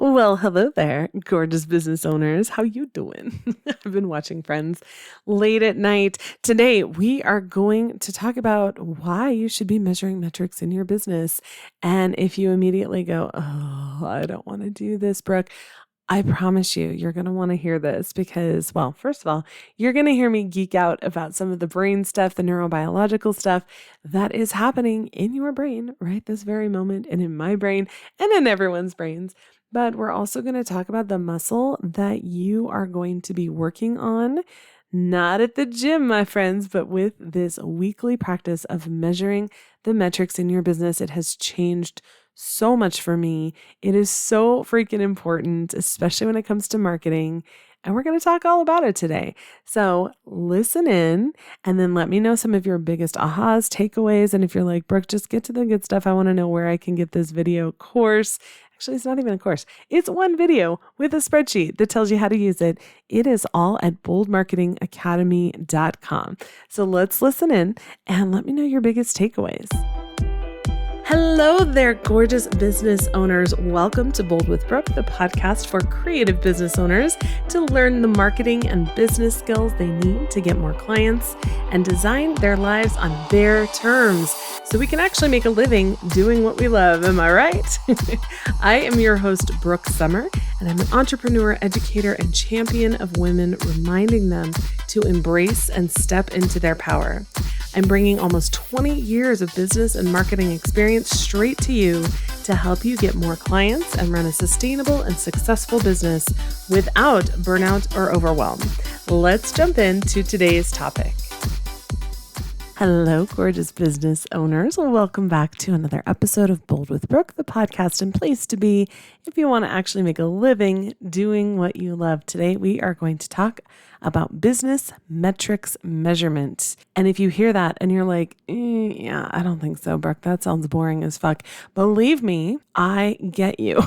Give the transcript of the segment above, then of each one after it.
Well, hello there, gorgeous business owners. How you doing? I've been watching Friends late at night. Today, we are going to talk about why you should be measuring metrics in your business. And if you immediately go, "Oh, I don't want to do this, Brooke," I promise you, you're going to want to hear this because, well, first of all, you're going to hear me geek out about some of the brain stuff, the neurobiological stuff that is happening in your brain right this very moment, and in my brain and in everyone's brains. But we're also going to talk about the muscle that you are going to be working on, not at the gym, my friends, but with this weekly practice of measuring the metrics in your business. It has changed so much for me. It is so freaking important, especially when it comes to marketing. And we're going to talk all about it today. So listen in and then let me know some of your biggest ahas, takeaways. And if you're like, Brooke, just get to the good stuff. I want to know where I can get this video course. Actually, it's not even a course. It's one video with a spreadsheet that tells you how to use it. It is all at boldmarketingacademy.com. So let's listen in and let me know your biggest takeaways. Hello there, gorgeous business owners. Welcome to Bold with Brooke, the podcast for creative business owners to learn the marketing and business skills they need to get more clients and design their lives on their terms so we can actually make a living doing what we love. Am I right? I am your host, Brooke Summer, and I'm an entrepreneur, educator, and champion of women, reminding them to embrace and step into their power. I'm bringing almost 20 years of business and marketing experience straight to you to help you get more clients and run a sustainable and successful business without burnout or overwhelm. Let's jump into today's topic. Hello, gorgeous business owners. Welcome back to another episode of Bold with Brooke, the podcast and place to be if you want to actually make a living doing what you love. Today, we are going to talk about business metrics measurement. And if you hear that and you're like, yeah, I don't think so, Brooke, that sounds boring as fuck. Believe me, I get you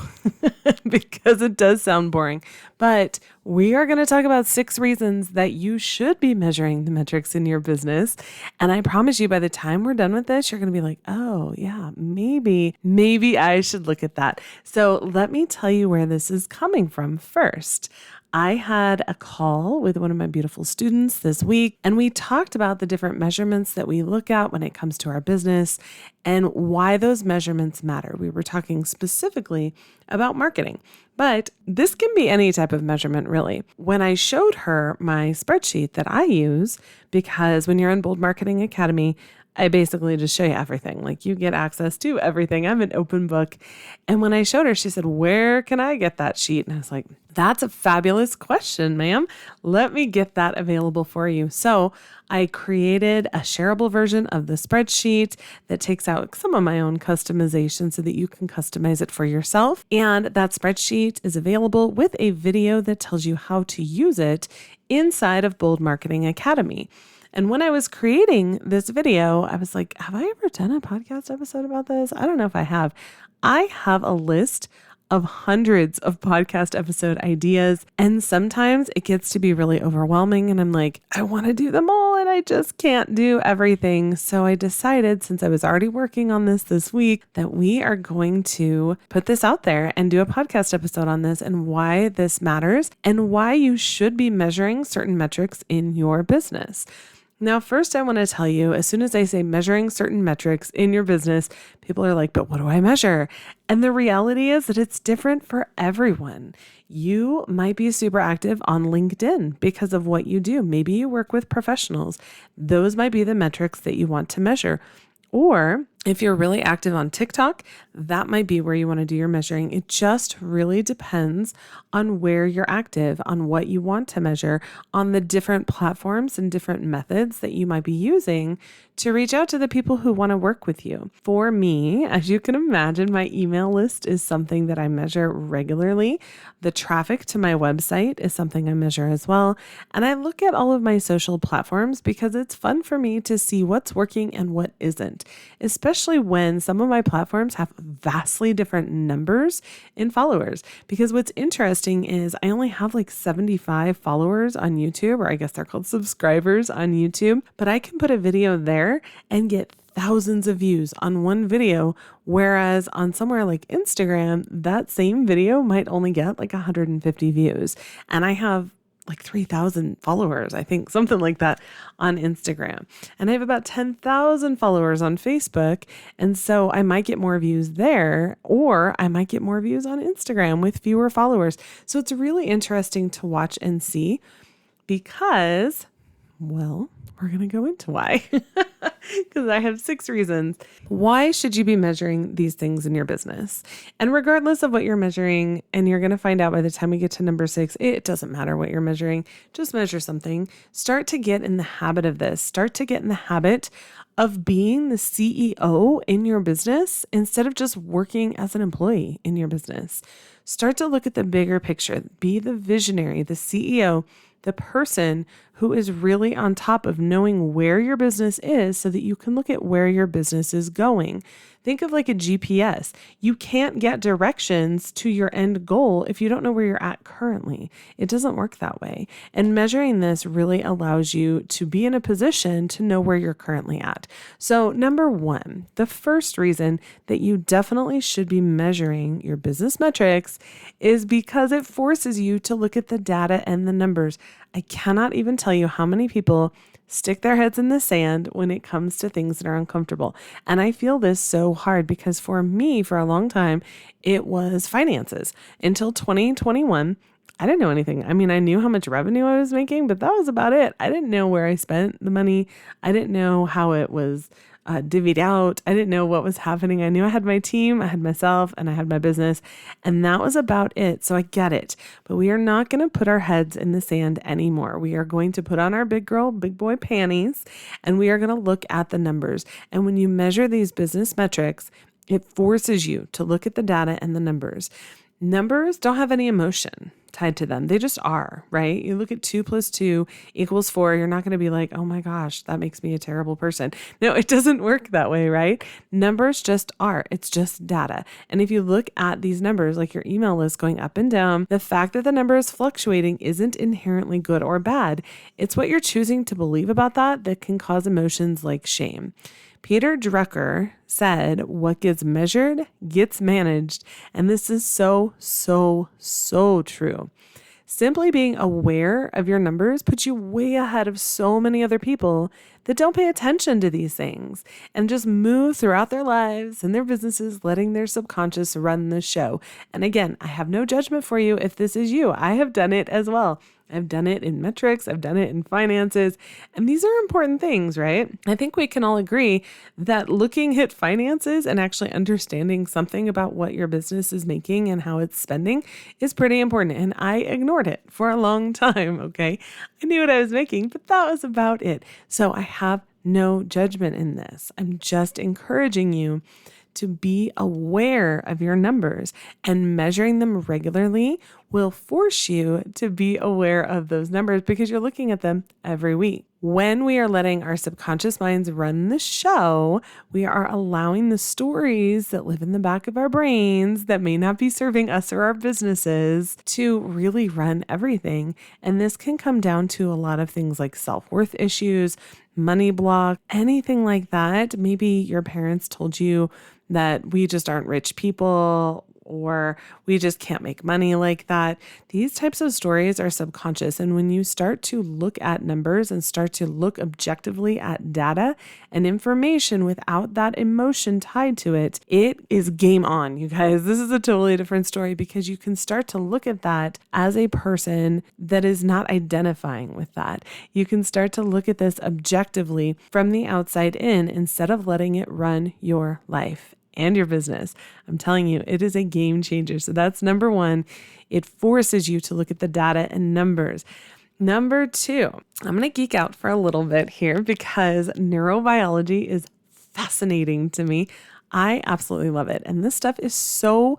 because it does sound boring. But we are going to talk about 6 reasons that you should be measuring the metrics in your business. And I promise you, by the time we're done with this, you're going to be like, oh yeah, maybe I should look at that. So let me tell you where this is coming from first. I had a call with one of my beautiful students this week, and we talked about the different measurements that we look at when it comes to our business and why those measurements matter. We were talking specifically about marketing, but this can be any type of measurement, really. When I showed her my spreadsheet that I use, because when you're in Bold Marketing Academy, I basically just show you everything. Like, you get access to everything. I'm an open book. And when I showed her, she said, where can I get that sheet? And I was like, that's a fabulous question, ma'am. Let me get that available for you. So I created a shareable version of the spreadsheet that takes out some of my own customization so that you can customize it for yourself. And that spreadsheet is available with a video that tells you how to use it inside of Bold Marketing Academy. And when I was creating this video, I was like, have I ever done a podcast episode about this? I don't know if I have. I have a list of hundreds of podcast episode ideas. And sometimes it gets to be really overwhelming. And I'm like, I want to do them all and I just can't do everything. So I decided, since I was already working on this week, that we are going to put this out there and do a podcast episode on this and why this matters and why you should be measuring certain metrics in your business. Now, first, I want to tell you, as soon as I say measuring certain metrics in your business, people are like, but what do I measure? And the reality is that it's different for everyone. You might be super active on LinkedIn because of what you do. Maybe you work with professionals. Those might be the metrics that you want to measure. Or if you're really active on TikTok, that might be where you want to do your measuring. It just really depends on where you're active, on what you want to measure, on the different platforms and different methods that you might be using to reach out to the people who want to work with you. For me, as you can imagine, my email list is something that I measure regularly. The traffic to my website is something I measure as well. And I look at all of my social platforms because it's fun for me to see what's working and what isn't, especially especially when some of my platforms have vastly different numbers in followers. Because what's interesting is I only have like 75 followers on YouTube, or I guess they're called subscribers on YouTube, but I can put a video there and get thousands of views on one video, whereas on somewhere like Instagram, that same video might only get like 150 views. And I have like 3,000 followers, I think, something like that on Instagram. And I have about 10,000 followers on Facebook. And so I might get more views there, or I might get more views on Instagram with fewer followers. So it's really interesting to watch and see because, well, we're going to go into why, because I have 6 reasons. Why should you be measuring these things in your business? And regardless of what you're measuring, and you're going to find out by the time we get to number 6, it doesn't matter what you're measuring. Just measure something. Start to get in the habit of this. Start to get in the habit of being the CEO in your business instead of just working as an employee in your business. Start to look at the bigger picture. Be the visionary, the CEO, the person who is really on top of knowing where your business is so that you can look at where your business is going. Think of like a GPS. You can't get directions to your end goal if you don't know where you're at currently. It doesn't work that way. And measuring this really allows you to be in a position to know where you're currently at. So number 1, the first reason that you definitely should be measuring your business metrics is because it forces you to look at the data and the numbers. I cannot even tell you how many people stick their heads in the sand when it comes to things that are uncomfortable. And I feel this so hard because for me, for a long time, it was finances. Until 2021, I didn't know anything. I mean, I knew how much revenue I was making, but that was about it. I didn't know where I spent the money. I didn't know how it was divvied out. I didn't know what was happening. I knew I had my team, I had myself, and I had my business, and that was about it. So I get it, but we are not going to put our heads in the sand anymore. We are going to put on our big girl, big boy panties, and we are going to look at the numbers. And when you measure these business metrics, it forces you to look at the data and the numbers. Numbers don't have any emotion tied to them. They just are, right? You look at 2 + 2 = 4. You're not going to be like, oh my gosh, that makes me a terrible person. No, it doesn't work that way, right? Numbers just are. It's just data. And if you look at these numbers, like your email list going up and down, the fact that the number is fluctuating isn't inherently good or bad. It's what you're choosing to believe about that can cause emotions like shame. Peter Drucker said, what gets measured gets managed. And this is so, so, so true. Simply being aware of your numbers puts you way ahead of so many other people that don't pay attention to these things and just move throughout their lives and their businesses, letting their subconscious run the show. And again, I have no judgment for you if this is you. I have done it as well. I've done it in metrics. I've done it in finances. And these are important things, right? I think we can all agree that looking at finances and actually understanding something about what your business is making and how it's spending is pretty important. And I ignored it for a long time, okay? I knew what I was making, but that was about it. So I have no judgment in this. I'm just encouraging you to be aware of your numbers, and measuring them regularly will force you to be aware of those numbers because you're looking at them every week. When we are letting our subconscious minds run the show, we are allowing the stories that live in the back of our brains that may not be serving us or our businesses to really run everything. And this can come down to a lot of things like self-worth issues, money block, anything like that. Maybe your parents told you that we just aren't rich people, or we just can't make money like that. These types of stories are subconscious. And when you start to look at numbers and start to look objectively at data and information without that emotion tied to it, it is game on, you guys. This is a totally different story because you can start to look at that as a person that is not identifying with that. You can start to look at this objectively from the outside in instead of letting it run your life and your business. I'm telling you, it is a game changer. So that's number 1. It forces you to look at the data and numbers. Number 2, I'm going to geek out for a little bit here because neurobiology is fascinating to me. I absolutely love it. And this stuff is so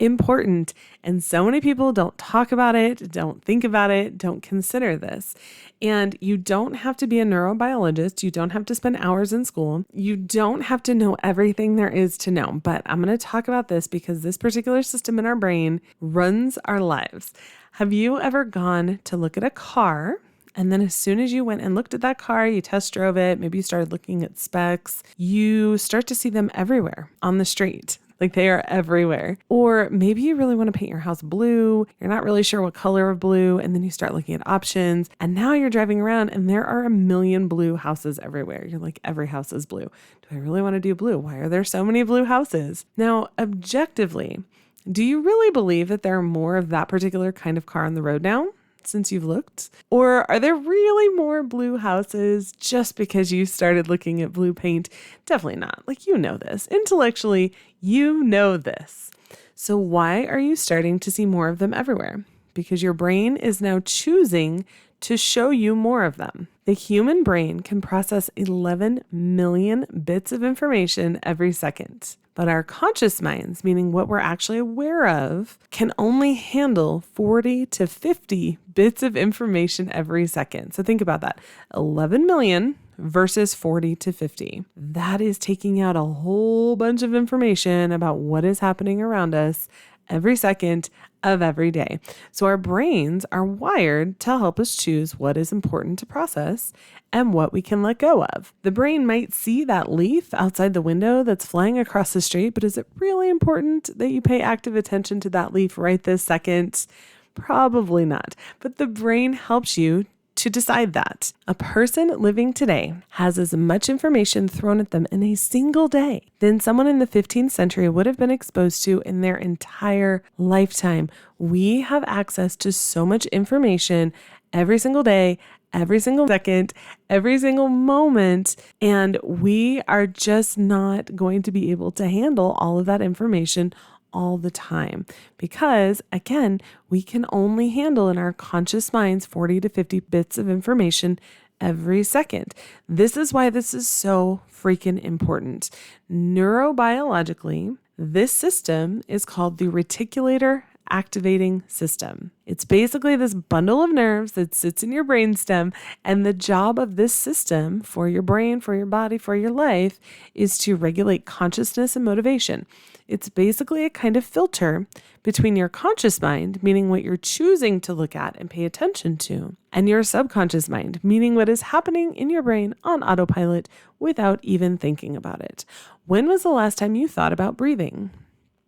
important. And so many people don't talk about it, don't think about it, don't consider this. And you don't have to be a neurobiologist. You don't have to spend hours in school. You don't have to know everything there is to know. But I'm going to talk about this because this particular system in our brain runs our lives. Have you ever gone to look at a car? And then as soon as you went and looked at that car, you test drove it, maybe you started looking at specs, you start to see them everywhere on the street. Like they are everywhere. Or maybe you really want to paint your house blue. You're not really sure what color of blue. And then you start looking at options. And now you're driving around and there are a million blue houses everywhere. You're like, every house is blue. Do I really want to do blue? Why are there so many blue houses? Now, objectively, do you really believe that there are more of that particular kind of car on the road now since you've looked? Or are there really more blue houses just because you started looking at blue paint? Definitely not. Like, you know this. Intellectually, you know this. So why are you starting to see more of them everywhere? Because your brain is now choosing to show you more of them. The human brain can process 11 million bits of information every second. But our conscious minds, meaning what we're actually aware of, can only handle 40 to 50 bits of information every second. So think about that. 11 million versus 40 to 50. That is taking out a whole bunch of information about what is happening around us every second of every day. So our brains are wired to help us choose what is important to process and what we can let go of. The brain might see that leaf outside the window that's flying across the street, but is it really important that you pay active attention to that leaf right this second? Probably not. But the brain helps you to decide that. A person living today has as much information thrown at them in a single day than someone in the 15th century would have been exposed to in their entire lifetime. We have access to so much information every single day, every single second, every single moment, and we are just not going to be able to handle all of that information all the time because, again, we can only handle in our conscious minds 40 to 50 bits of information every second. This is why this is so freaking important. Neurobiologically, this system is called the reticular activating system. It's basically this bundle of nerves that sits in your brainstem, and the job of this system for your brain, for your body, for your life is to regulate consciousness and motivation. It's basically a kind of filter between your conscious mind, meaning what you're choosing to look at and pay attention to, and your subconscious mind, meaning what is happening in your brain on autopilot without even thinking about it. When was the last time you thought about breathing?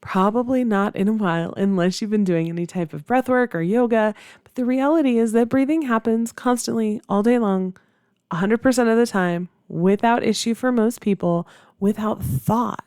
Probably not in a while, unless you've been doing any type of breath work or yoga. But the reality is that breathing happens constantly all day long, 100% of the time, without issue for most people, without thought.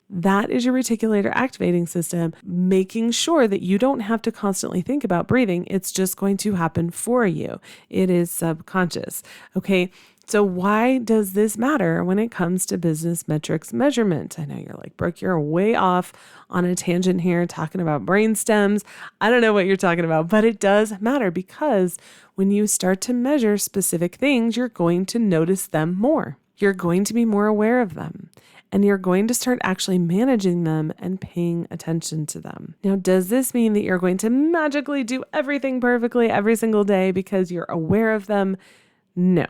That is your reticular activating system, making sure that you don't have to constantly think about breathing. It's just going to happen for you. It is subconscious. Okay. So why does this matter when it comes to business metrics measurement? I know you're like, Brooke, you're way off on a tangent here talking about brain stems. I don't know what you're talking about, but it does matter because when you start to measure specific things, you're going to notice them more. You're going to be more aware of them. And you're going to start actually managing them and paying attention to them. Now, does this mean that you're going to magically do everything perfectly every single day because you're aware of them? No,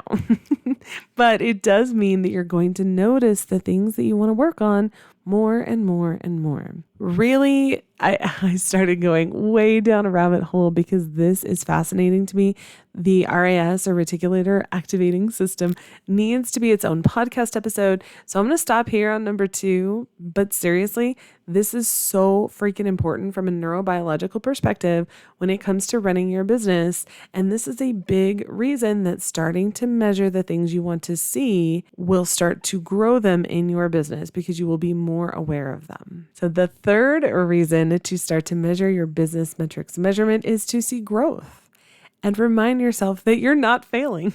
but it does mean that you're going to notice the things that you want to work on more and more and more. Really, I started going way down a rabbit hole because this is fascinating to me. The RAS, or reticular activating system, needs to be its own podcast episode. So I'm going to stop here on number 2. But seriously, this is so freaking important from a neurobiological perspective when it comes to running your business. And this is a big reason that starting to measure the things you want to see will start to grow them in your business because you will be more aware of them. So the third reason to start to measure your business metrics measurement is to see growth and remind yourself that you're not failing.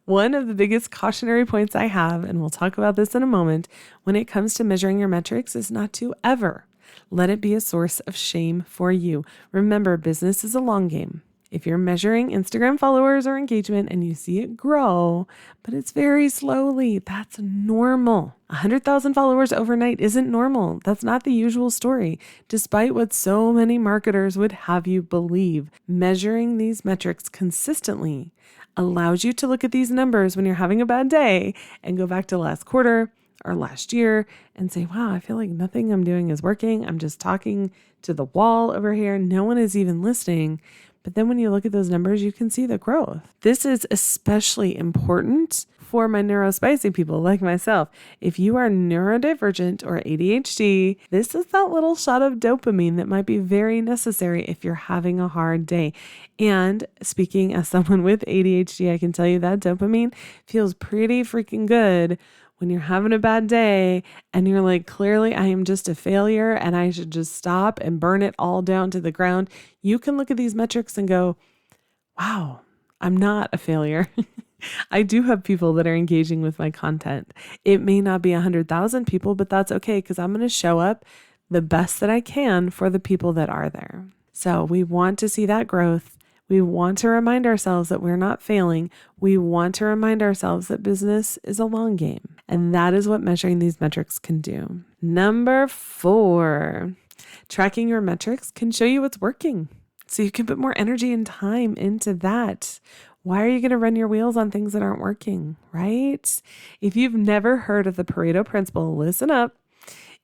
One of the biggest cautionary points I have, and we'll talk about this in a moment, when it comes to measuring your metrics is not to ever let it be a source of shame for you. Remember, business is a long game. If you're measuring Instagram followers or engagement and you see it grow, but it's very slowly, that's normal. 100,000 followers overnight isn't normal. That's not the usual story, despite what so many marketers would have you believe. Measuring these metrics consistently allows you to look at these numbers when you're having a bad day and go back to last quarter or last year and say, wow, I feel like nothing I'm doing is working. I'm just talking to the wall over here. No one is even listening. But then when you look at those numbers, you can see the growth. This is especially important for my neurospicy people like myself. If you are neurodivergent or ADHD, this is that little shot of dopamine that might be very necessary if you're having a hard day. And speaking as someone with ADHD, I can tell you that dopamine feels pretty freaking good when you're having a bad day and you're like, clearly I am just a failure and I should just stop and burn it all down to the ground. You can look at these metrics and go, wow, I'm not a failure. I do have people that are engaging with my content. It may not be 100,000 people, but that's okay because I'm going to show up the best that I can for the people that are there. So we want to see that growth. We want to remind ourselves that we're not failing. We want to remind ourselves that business is a long game. And that is what measuring these metrics can do. Number 4, tracking your metrics can show you what's working. So you can put more energy and time into that. Why are you going to run your wheels on things that aren't working, right? If you've never heard of the Pareto principle, listen up.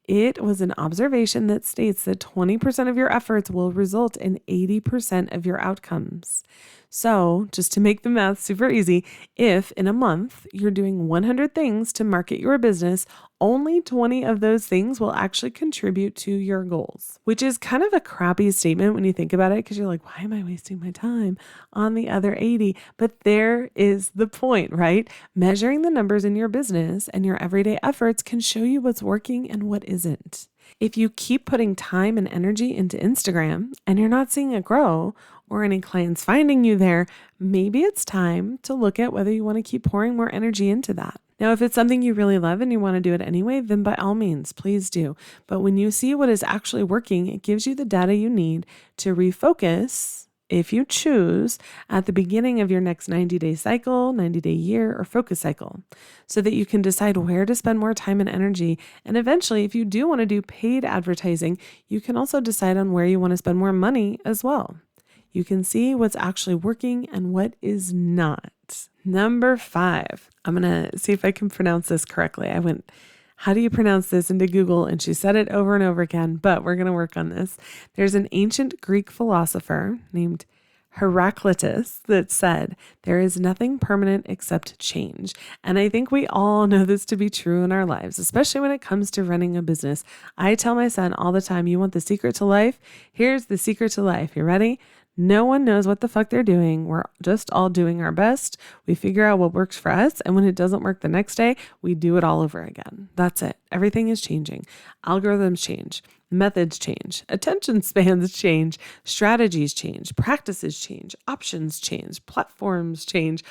It was an observation that states that 20% of your efforts will result in 80% of your outcomes. So just to make the math super easy, if in a month you're doing 100 things to market your business, only 20 of those things will actually contribute to your goals, which is kind of a crappy statement when you think about it, because you're like, why am I wasting my time on the other 80? But there is the point, right? Measuring the numbers in your business and your everyday efforts can show you what's working and what isn't. If you keep putting time and energy into Instagram and you're not seeing it grow or any clients finding you there, maybe it's time to look at whether you want to keep pouring more energy into that. Now, if it's something you really love and you want to do it anyway, then by all means, please do. But when you see what is actually working, it gives you the data you need to refocus, if you choose, at the beginning of your next 90-day cycle, 90-day year, or focus cycle, so that you can decide where to spend more time and energy. And eventually, if you do want to do paid advertising, you can also decide on where you want to spend more money as well. You can see what's actually working and what is not. Number 5, I'm going to see if I can pronounce this correctly. I went, how do you pronounce this, into Google, and she said it over and over again, but we're going to work on this. There's an ancient Greek philosopher named Heraclitus that said, there is nothing permanent except change. And I think we all know this to be true in our lives, especially when it comes to running a business. I tell my son all the time, you want the secret to life? Here's the secret to life. You ready? No one knows what the fuck they're doing. We're just all doing our best. We figure out what works for us. And when it doesn't work the next day, we do it all over again. That's it. Everything is changing. Algorithms change. Methods change. Attention spans change. Strategies change. Practices change. Options change. Platforms change.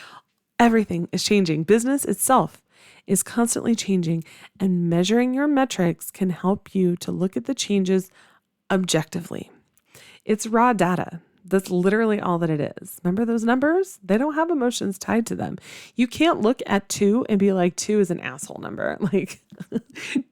Everything is changing. Business itself is constantly changing. And measuring your metrics can help you to look at the changes objectively. It's raw data. That's literally all that it is. Remember those numbers? They don't have emotions tied to them. You can't look at 2 and be like, 2 is an asshole number. Like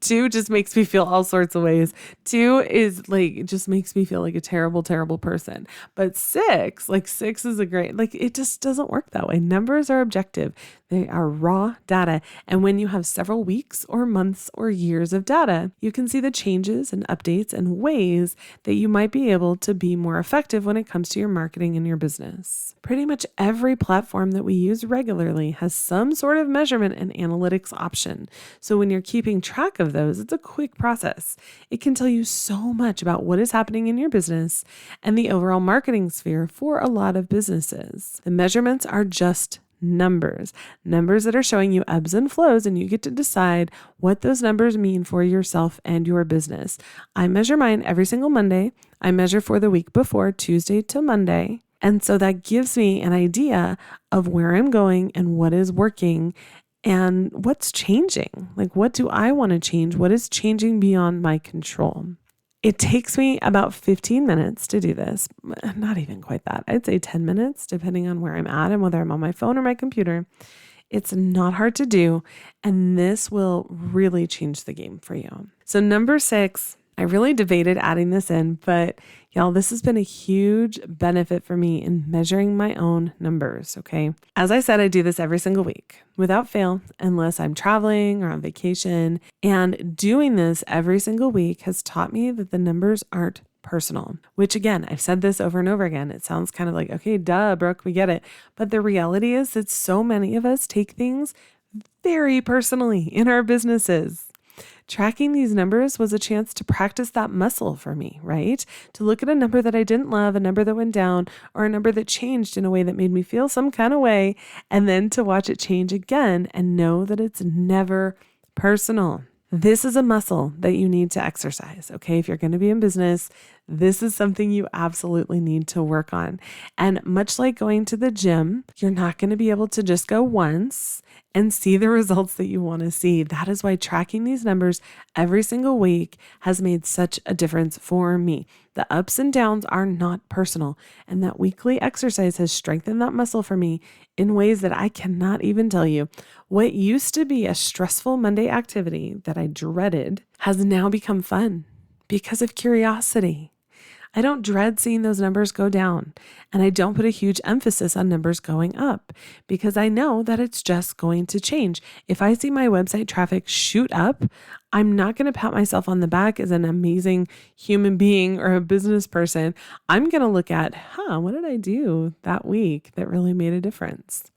2 just makes me feel all sorts of ways. 2 is like, just makes me feel like a terrible, terrible person. But 6 is a great, it just doesn't work that way. Numbers are objective. They are raw data. And when you have several weeks or months or years of data, you can see the changes and updates and ways that you might be able to be more effective when it comes to your marketing and your business. Pretty much every platform that we use regularly has some sort of measurement and analytics option. So when you're keeping track of those, it's a quick process. It can tell you so much about what is happening in your business and the overall marketing sphere for a lot of businesses. The measurements are just numbers that are showing you ebbs and flows, and you get to decide what those numbers mean for yourself and your business. I measure mine every single Monday. I measure for the week before, Tuesday to Monday. And so that gives me an idea of where I'm going and what is working and what's changing. Like, what do I want to change? What is changing beyond my control? It takes me about 15 minutes to do this. Not even quite that. I'd say 10 minutes, depending on where I'm at and whether I'm on my phone or my computer. It's not hard to do, and this will really change the game for you. So number 6, I really debated adding this in, but y'all, this has been a huge benefit for me in measuring my own numbers, okay? As I said, I do this every single week without fail, unless I'm traveling or on vacation. And doing this every single week has taught me that the numbers aren't personal, which again, I've said this over and over again. It sounds kind of like, okay, duh, Brooke, we get it. But the reality is that so many of us take things very personally in our businesses. Tracking these numbers was a chance to practice that muscle for me, right? To look at a number that I didn't love, a number that went down, or a number that changed in a way that made me feel some kind of way, and then to watch it change again and know that it's never personal. This is a muscle that you need to exercise, okay? If you're going to be in business, this is something you absolutely need to work on. And much like going to the gym, you're not going to be able to just go once and see the results that you want to see. That is why tracking these numbers every single week has made such a difference for me. The ups and downs are not personal, and that weekly exercise has strengthened that muscle for me in ways that I cannot even tell you. What used to be a stressful Monday activity that I dreaded has now become fun because of curiosity. I don't dread seeing those numbers go down, and I don't put a huge emphasis on numbers going up because I know that it's just going to change. If I see my website traffic shoot up, I'm not going to pat myself on the back as an amazing human being or a business person. I'm going to look at, what did I do that week that really made a difference?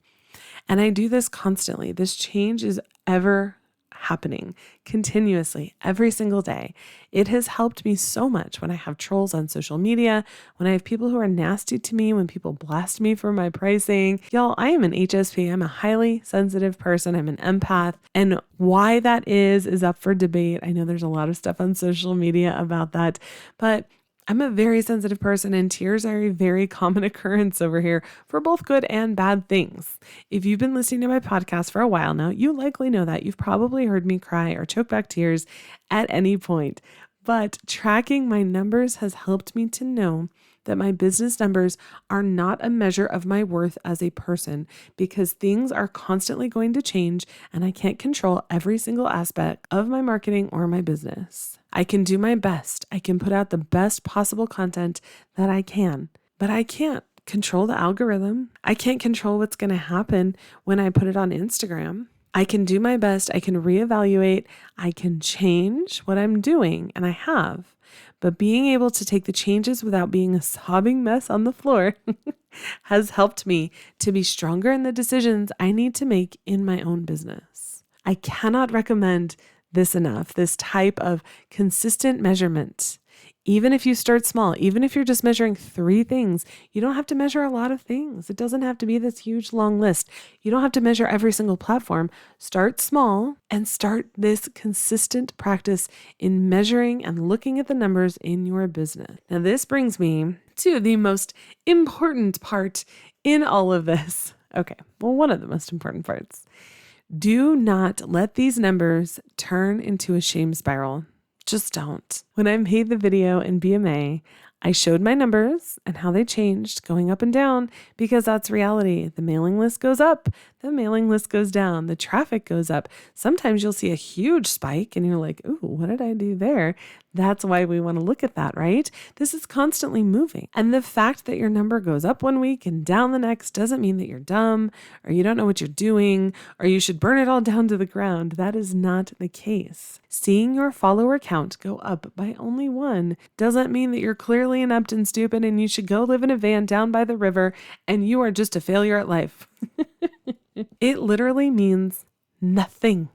And I do this constantly. This change is ever happening continuously every single day. It has helped me so much when I have trolls on social media, when I have people who are nasty to me, when people blast me for my pricing. Y'all, I am an HSP. I'm a highly sensitive person. I'm an empath. And why that is up for debate. I know there's a lot of stuff on social media about that, but I'm a very sensitive person, and tears are a very common occurrence over here for both good and bad things. If you've been listening to my podcast for a while now, you likely know that. You've probably heard me cry or choke back tears at any point. But tracking my numbers has helped me to know that my business numbers are not a measure of my worth as a person, because things are constantly going to change and I can't control every single aspect of my marketing or my business. I can do my best. I can put out the best possible content that I can, but I can't control the algorithm. I can't control what's going to happen when I put it on Instagram. I can do my best. I can reevaluate. I can change what I'm doing, and I have. But being able to take the changes without being a sobbing mess on the floor has helped me to be stronger in the decisions I need to make in my own business. I cannot recommend this enough, this type of consistent measurement. Even if you start small, even if you're just measuring 3 things, you don't have to measure a lot of things. It doesn't have to be this huge long list. You don't have to measure every single platform. Start small and start this consistent practice in measuring and looking at the numbers in your business. Now, this brings me to the most important part in all of this. Okay, well, one of the most important parts. Do not let these numbers turn into a shame spiral. Just don't. When I made the video in BMA, I showed my numbers and how they changed going up and down, because that's reality. The mailing list goes up, the mailing list goes down, the traffic goes up. Sometimes you'll see a huge spike and you're like, ooh, what did I do there? That's why we want to look at that, right? This is constantly moving. And the fact that your number goes up one week and down the next doesn't mean that you're dumb or you don't know what you're doing or you should burn it all down to the ground. That is not the case. Seeing your follower count go up by only 1 doesn't mean that you're clearly inept and stupid and you should go live in a van down by the river and you are just a failure at life. It literally means nothing.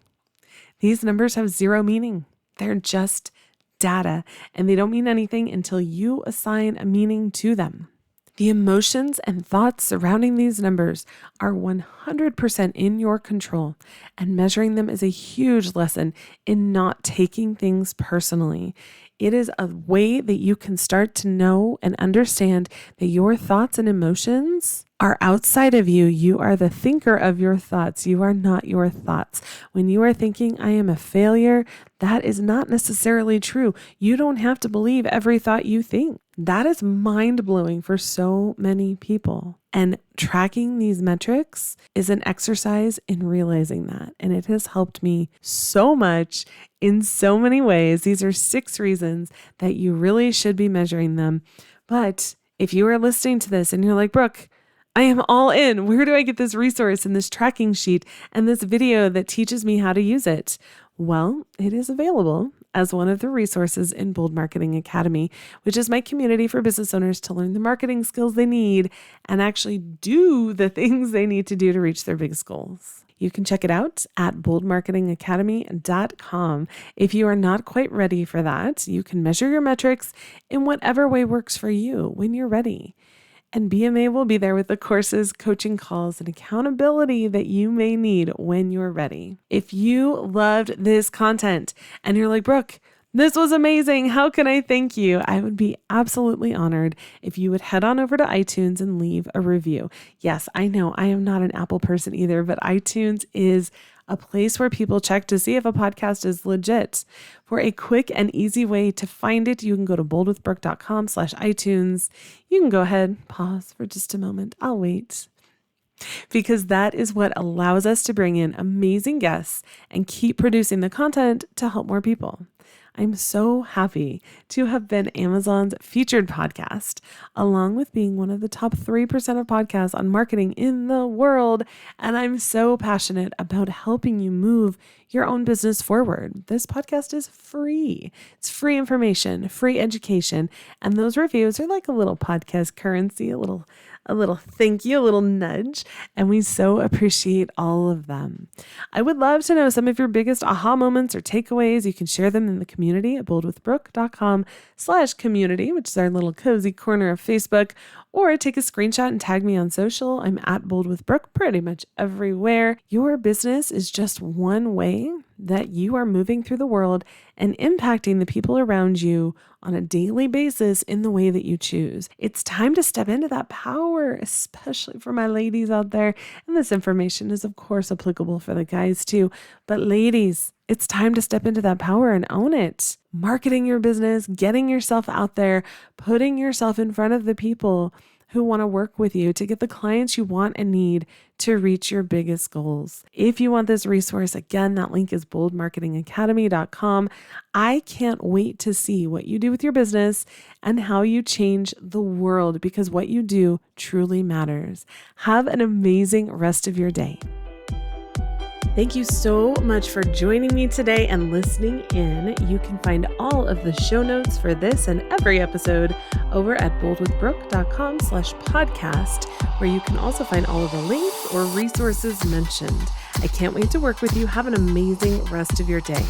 These numbers have 0 meaning. They're just data, and they don't mean anything until you assign a meaning to them. The emotions and thoughts surrounding these numbers are 100% in your control, and measuring them is a huge lesson in not taking things personally. It is a way that you can start to know and understand that your thoughts and emotions are outside of you. You are the thinker of your thoughts. You are not your thoughts. When you are thinking, I am a failure, that is not necessarily true. You don't have to believe every thought you think. That is mind-blowing for so many people. And tracking these metrics is an exercise in realizing that. And it has helped me so much in so many ways. These are 6 reasons that you really should be measuring them. But if you are listening to this and you're like, Brooke, I am all in. Where do I get this resource and this tracking sheet and this video that teaches me how to use it? Well, it is available as one of the resources in Bold Marketing Academy, which is my community for business owners to learn the marketing skills they need and actually do the things they need to do to reach their biggest goals. You can check it out at boldmarketingacademy.com. If you are not quite ready for that, you can measure your metrics in whatever way works for you when you're ready. And BMA will be there with the courses, coaching calls, and accountability that you may need when you're ready. If you loved this content and you're like, Brooke, this was amazing, how can I thank you? I would be absolutely honored if you would head on over to iTunes and leave a review. Yes, I know I am not an Apple person either, but iTunes is a place where people check to see if a podcast is legit. For a quick and easy way to find it, you can go to boldwithbrooke.com/iTunes. You can go ahead, pause for just a moment. I'll wait. Because that is what allows us to bring in amazing guests and keep producing the content to help more people. I'm so happy to have been Amazon's featured podcast, along with being one of the top 3% of podcasts on marketing in the world. And I'm so passionate about helping you move your own business forward. This podcast is free. It's free information, free education. And those reviews are like a little podcast currency, a little thank you, a little nudge, and we so appreciate all of them. I would love to know some of your biggest aha moments or takeaways. You can share them in the community at boldwithbrooke.com/community, which is our little cozy corner of Facebook, or take a screenshot and tag me on social. I'm at boldwithbrooke pretty much everywhere. Your business is just one way that you are moving through the world and impacting the people around you on a daily basis in the way that you choose. It's time to step into that power, especially for my ladies out there. And this information is, of course, applicable for the guys too. But ladies, it's time to step into that power and own it. Marketing your business, getting yourself out there, putting yourself in front of the people who want to work with you to get the clients you want and need to reach your biggest goals. If you want this resource, again, that link is boldmarketingacademy.com. I can't wait to see what you do with your business and how you change the world, because what you do truly matters. Have an amazing rest of your day. Thank you so much for joining me today and listening in. You can find all of the show notes for this and every episode over at boldwithbrooke.com/podcast, where you can also find all of the links or resources mentioned. I can't wait to work with you. Have an amazing rest of your day.